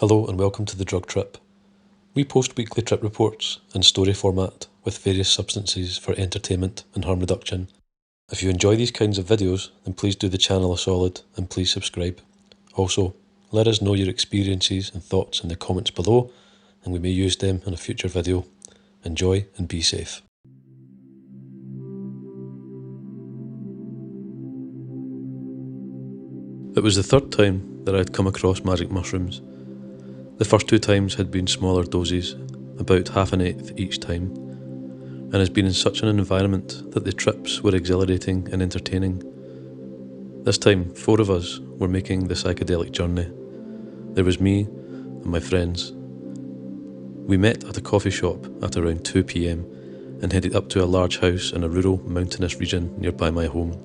Hello and welcome to The Drug Trip. We post weekly trip reports in story format with various substances for entertainment and harm reduction. If you enjoy these kinds of videos, then please do the channel a solid and please subscribe. Also, let us know your experiences and thoughts in the comments below and we may use them in a future video. Enjoy and be safe. It was the third time that I had come across magic mushrooms. The first two times had been smaller doses, about half an eighth each time, and has been in such an environment that the trips were exhilarating and entertaining. This time, 4 of us were making the psychedelic journey. There was me and my friends. We met at a coffee shop at around 2 p.m. and headed up to a large house in a rural mountainous region nearby my home.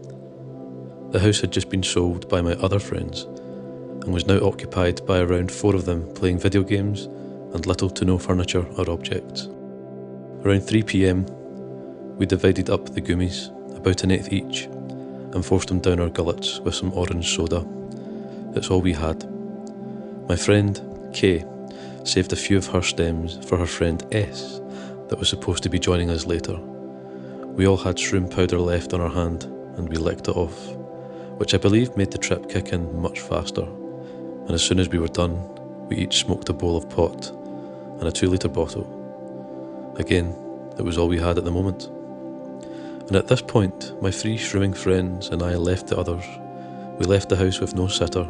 The house had just been sold by my other friends and was now occupied by around 4 of them playing video games and little to no furniture or objects. Around 3 p.m, we divided up the gummies, about an eighth each, and forced them down our gullets with some orange soda. It's all we had. My friend, Kay, saved a few of her stems for her friend S that was supposed to be joining us later. We all had shroom powder left on our hand and we licked it off, which I believe made the trip kick in much faster. And as soon as we were done, we each smoked a bowl of pot and a 2-litre bottle. Again, it was all we had at the moment. And at this point, my 3 shrooming friends and I left the others. We left the house with no sitter.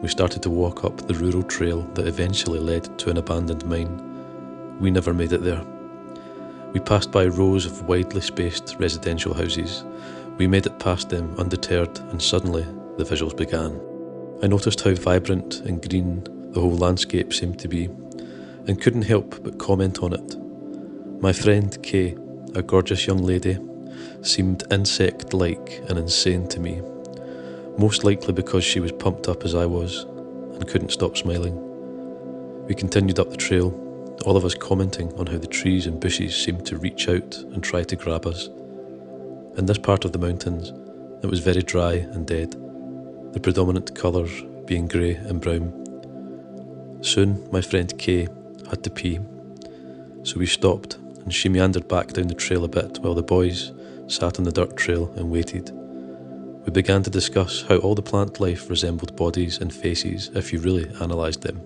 We started to walk up the rural trail that eventually led to an abandoned mine. We never made it there. We passed by rows of widely spaced residential houses. We made it past them undeterred, and suddenly the visuals began. I noticed how vibrant and green the whole landscape seemed to be, and couldn't help but comment on it. My friend Kay, a gorgeous young lady, seemed insect-like and insane to me, most likely because she was pumped up as I was, and couldn't stop smiling. We continued up the trail, all of us commenting on how the trees and bushes seemed to reach out and try to grab us. In this part of the mountains, it was very dry and dead, the predominant colours being grey and brown. Soon my friend Kay had to pee, so we stopped and she meandered back down the trail a bit while the boys sat on the dirt trail and waited. We began to discuss how all the plant life resembled bodies and faces if you really analysed them.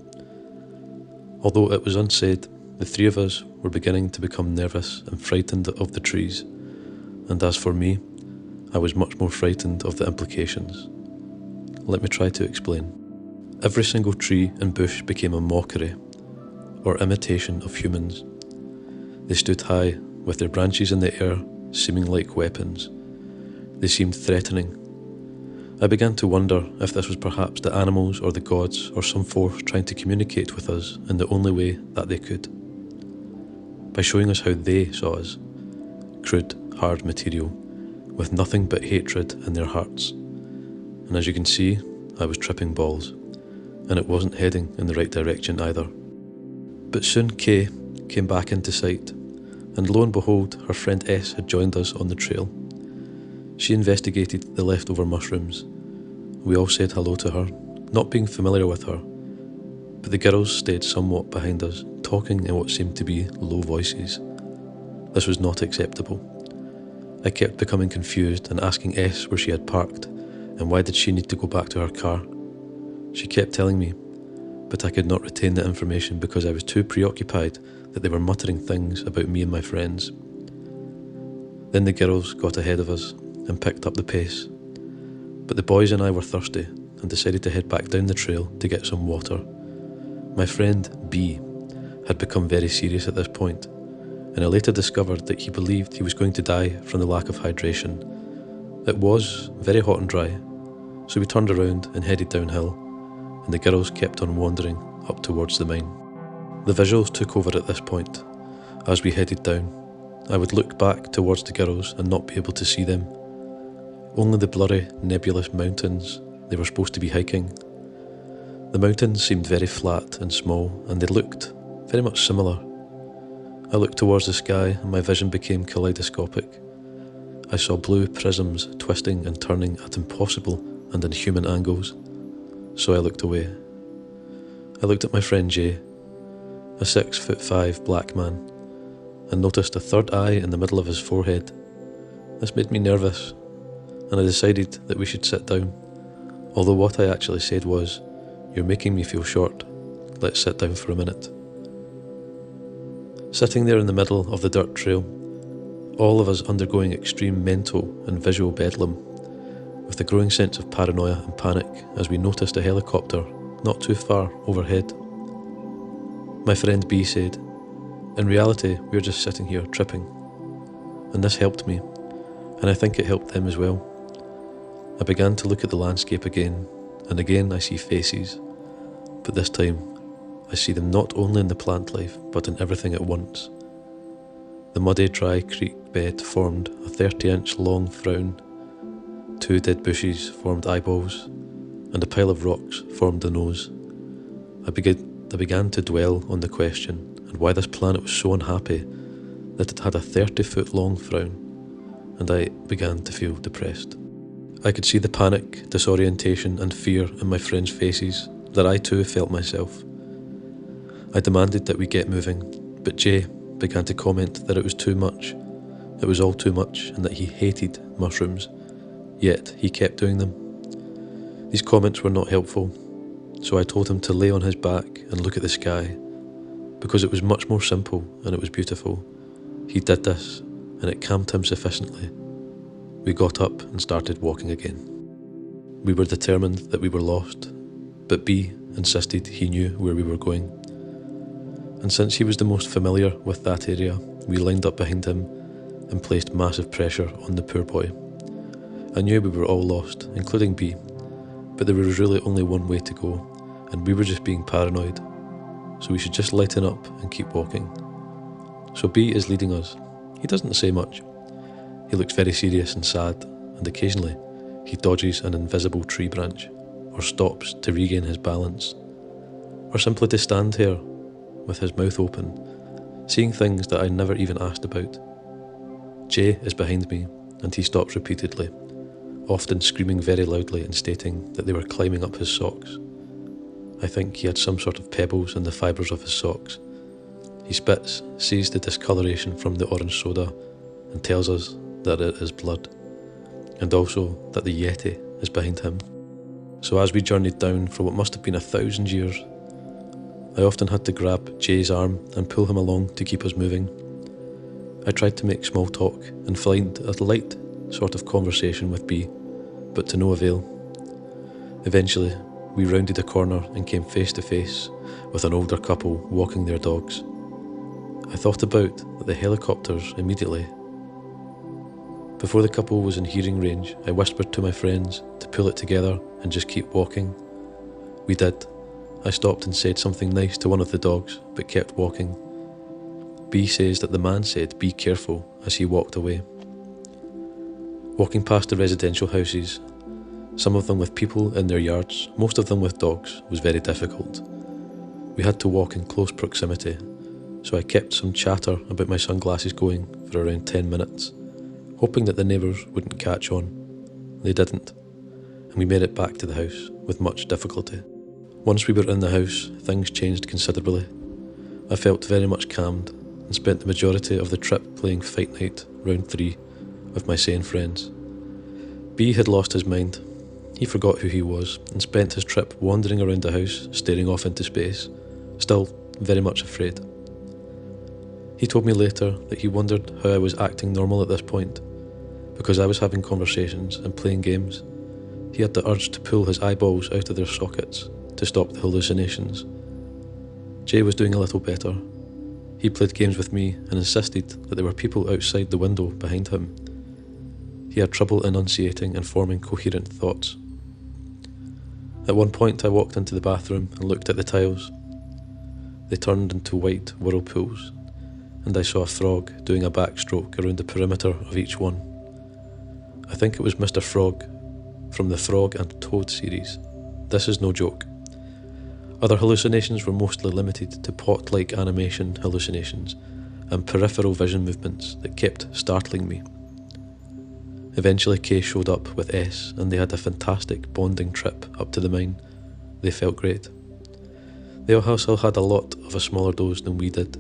Although it was unsaid, the 3 of us were beginning to become nervous and frightened of the trees, and as for me, I was much more frightened of the implications. Let me try to explain. Every single tree and bush became a mockery, or imitation of humans. They stood high, with their branches in the air, seeming like weapons. They seemed threatening. I began to wonder if this was perhaps the animals or the gods or some force trying to communicate with us in the only way that they could. By showing us how they saw us, crude, hard material, with nothing but hatred in their hearts. And as you can see, I was tripping balls, and it wasn't heading in the right direction either. But soon Kay came back into sight, and lo and behold, her friend S had joined us on the trail. She investigated the leftover mushrooms. We all said hello to her, not being familiar with her, but the girls stayed somewhat behind us, talking in what seemed to be low voices. This was not acceptable. I kept becoming confused and asking S where she had parked, and why did she need to go back to her car? She kept telling me, but I could not retain the information because I was too preoccupied that they were muttering things about me and my friends. Then the girls got ahead of us and picked up the pace, but the boys and I were thirsty and decided to head back down the trail to get some water. My friend B had become very serious at this point, and I later discovered that he believed he was going to die from the lack of hydration. It was very hot and dry, so we turned around and headed downhill, and the girls kept on wandering up towards the mine. The visuals took over at this point. As we headed down, I would look back towards the girls and not be able to see them. Only the blurry, nebulous mountains they were supposed to be hiking. The mountains seemed very flat and small, and they looked very much similar. I looked towards the sky and my vision became kaleidoscopic. I saw blue prisms twisting and turning at impossible and inhuman angles, so I looked away. I looked at my friend Jay, a 6'5" black man, and noticed a third eye in the middle of his forehead. This made me nervous, and I decided that we should sit down, although what I actually said was, "You're making me feel short, let's sit down for a minute." Sitting there in the middle of the dirt trail, all of us undergoing extreme mental and visual bedlam, with a growing sense of paranoia and panic as we noticed a helicopter not too far overhead. My friend B said, "In reality, we're just sitting here tripping." And this helped me, and I think it helped them as well. I began to look at the landscape again, and again I see faces, but this time I see them not only in the plant life, but in everything at once. The muddy, dry creek bed formed a 30-inch long frown, 2 dead bushes formed eyeballs, and a pile of rocks formed the nose. I began to dwell on the question and why this planet was so unhappy that it had a 30-foot long frown, and I began to feel depressed. I could see the panic, disorientation and fear in my friends' faces that I too felt myself. I demanded that we get moving, but Jay began to comment that it was too much. It was all too much, and that he hated mushrooms, yet he kept doing them. These comments were not helpful, so I told him to lay on his back and look at the sky, because it was much more simple and it was beautiful. He did this, and it calmed him sufficiently. We got up and started walking again. We were determined that we were lost, but B insisted he knew where we were going. And since he was the most familiar with that area, we lined up behind him and placed massive pressure on the poor boy. I knew we were all lost, including B, but there was really only one way to go, and we were just being paranoid, so we should just lighten up and keep walking. So B is leading us. He doesn't say much. He looks very serious and sad, and occasionally he dodges an invisible tree branch, or stops to regain his balance, or simply to stand here with his mouth open, seeing things that I never even asked about. Jay is behind me, and he stops repeatedly, often screaming very loudly and stating that they were climbing up his socks. I think he had some sort of pebbles in the fibres of his socks. He spits, sees the discoloration from the orange soda, and tells us that it is blood, and also that the Yeti is behind him. So as we journeyed down for what must have been 1,000 years, I often had to grab Jay's arm and pull him along to keep us moving. I tried to make small talk and find a light sort of conversation with B, but to no avail. Eventually, we rounded a corner and came face to face with an older couple walking their dogs. I thought about the helicopters immediately. Before the couple was in hearing range, I whispered to my friends to pull it together and just keep walking. We did. I stopped and said something nice to one of the dogs, but kept walking. B says that the man said, "Be careful," as he walked away. Walking past the residential houses, some of them with people in their yards, most of them with dogs, was very difficult. We had to walk in close proximity, so I kept some chatter about my sunglasses going for around 10 minutes, hoping that the neighbours wouldn't catch on. They didn't, and we made it back to the house with much difficulty. Once we were in the house, things changed considerably. I felt very much calmed and spent the majority of the trip playing Fight Night round 3 with my sane friends. B had lost his mind. He forgot who he was and spent his trip wandering around the house, staring off into space, still very much afraid. He told me later that he wondered how I was acting normal at this point, because I was having conversations and playing games. He had the urge to pull his eyeballs out of their sockets to stop the hallucinations. Jay was doing a little better. He played games with me and insisted that there were people outside the window behind him. He had trouble enunciating and forming coherent thoughts. At one point I walked into the bathroom and looked at the tiles. They turned into white whirlpools, and I saw a frog doing a backstroke around the perimeter of each one. I think it was Mr. Frog from the Frog and Toad series. This is no joke. Other hallucinations were mostly limited to pot-like animation hallucinations and peripheral vision movements that kept startling me. Eventually Kay showed up with S, and they had a fantastic bonding trip up to the mine. They felt great. They also had a lot of a smaller dose than we did.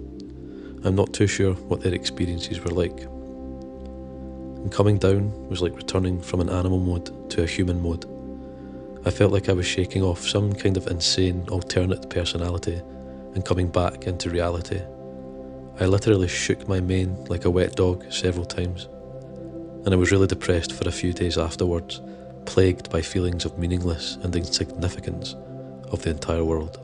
I'm not too sure what their experiences were like. And coming down was like returning from an animal mode to a human mode. I felt like I was shaking off some kind of insane alternate personality and coming back into reality. I literally shook my mane like a wet dog several times, and I was really depressed for a few days afterwards, plagued by feelings of meaningless and insignificance of the entire world.